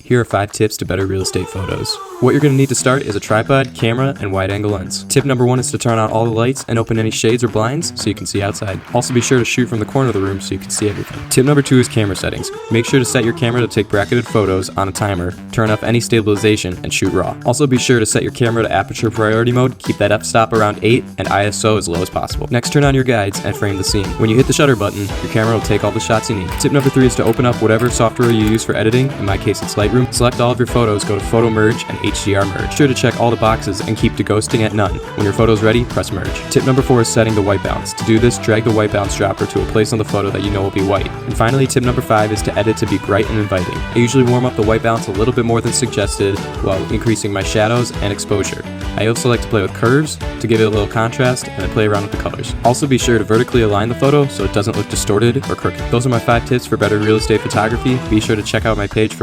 Here are 5 tips to better real estate photos. What you're going to need to start is a tripod, camera, and wide-angle lens. Tip number 1 is to turn on all the lights and open any shades or blinds so you can see outside. Also be sure to shoot from the corner of the room so you can see everything. Tip number 2 is camera settings. Make sure to set your camera to take bracketed photos on a timer, turn off any stabilization, and shoot raw. Also be sure to set your camera to aperture priority mode, keep that f-stop around 8, and ISO as low as possible. Next, turn on your guides and frame the scene. When you hit the shutter button, your camera will take all the shots you need. Tip number 3 is to open up whatever software you use for editing. In my case, it's Lightroom. Select all of your photos, go to Photo Merge and HDR Merge. Be sure to check all the boxes and keep deghosting at none. When your photo is ready, press Merge. Tip number 4 is setting the white balance. To do this, drag the white balance dropper to a place on the photo that you know will be white. And finally, tip number 5 is to edit to be bright and inviting. I usually warm up the white balance a little bit more than suggested while increasing my shadows and exposure. I also like to play with curves to give it a little contrast and then play around with the colors. Also be sure to vertically align the photo so it doesn't look distorted or crooked. Those are my 5 tips for better real estate photography. Be sure to check out my page for